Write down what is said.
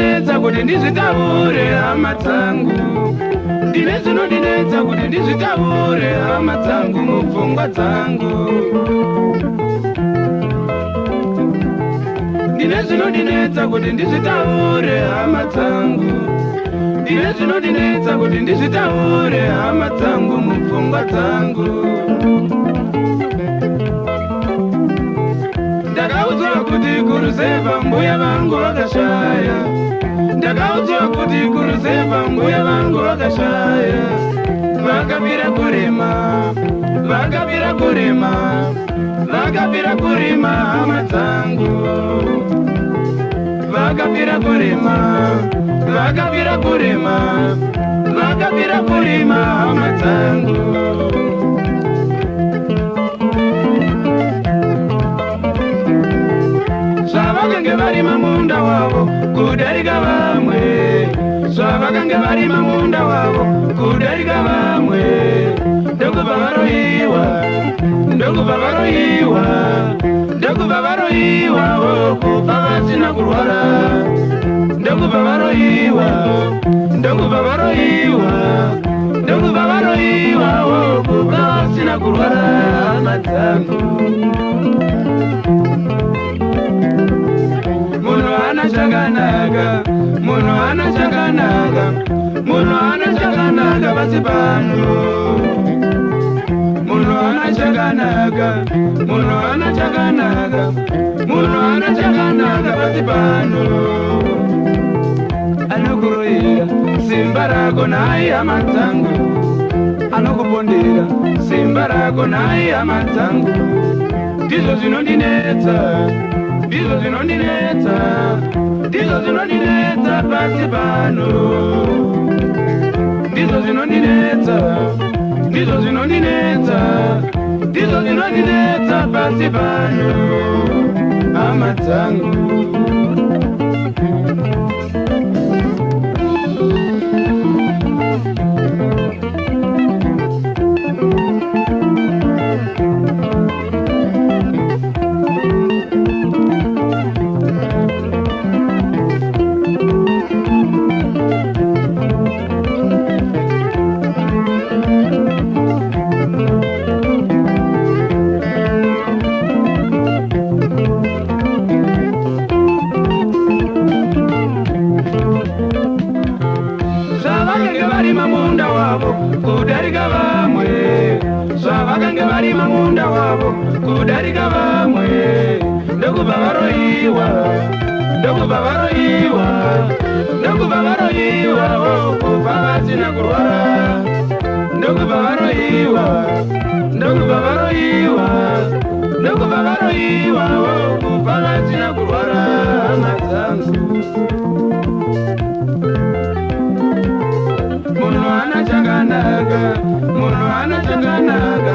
zvinondinetsa kuti ndizvitaure hama dzangu, ndine zvinondinetsa kuti ndizvitaure hama dzangu mupfungwa dzangu, ndine zvinondinetsa kuti ndizvitaure hama dzangu, ndine zvinondinetsa kuti ndizvitaure hama dzangu mupfungwa dzangu. Ndakaudzwa kuti kuruzevha mbuya vangu vakashaya, ndakaudzwa kuti kuruzevha mbuya vangu vakashaya, vakapira kurima, vakapira kurima, vakapira kurima hama dzangu, vakapira kurima, vakapira kurima, vakapira kurima hama dzangu. Zvavakange varima munda wavo kudarika vamwe, zvavakange varima munda wavo kudarika vamwe, ndokubva varoyiwa, ndokubva varoyiwa, ndokubva varoyiwa kubva vasina kurwara, ndokubva varoyiwa, ndokubva varoyiwa, ndokubva varoyiwa kubva vasina kurwara hama dzangu. Munhu hana chakanaka, munhu hana chakanaka, munhu hana chakanaka pasi pano, munhu hana chakanaka, munhu hana chakanaka, munhu hana chakanaka pasi pano. Anokuroyera simba rako naye hama dzangu, anokupondera simba rako naye hama dzangu, ndizvo zvinondinetsa, ndizvo zvinondinetsa, ndizvo zvinondinetsa pasi pano, ndizvo zvinondinetsa, ndizvo zvinondinetsa, ndizvo zvinondinetsa pasi pano hama dzangu. Munda wavo kudarika vamwe, zvavakange varima munda wavo kudarika vamwe, ndokubva varoyiwa, ndokubva varoyiwa, ndokubva varoyiwa kubva vasina kurwara, ndokubva varoyiwa, ndokubva varoyiwa, ndokubva varoyiwa kubva vasina kurwara hama dzangu. Munhu hana chakanaka, munhu hana chakanaka,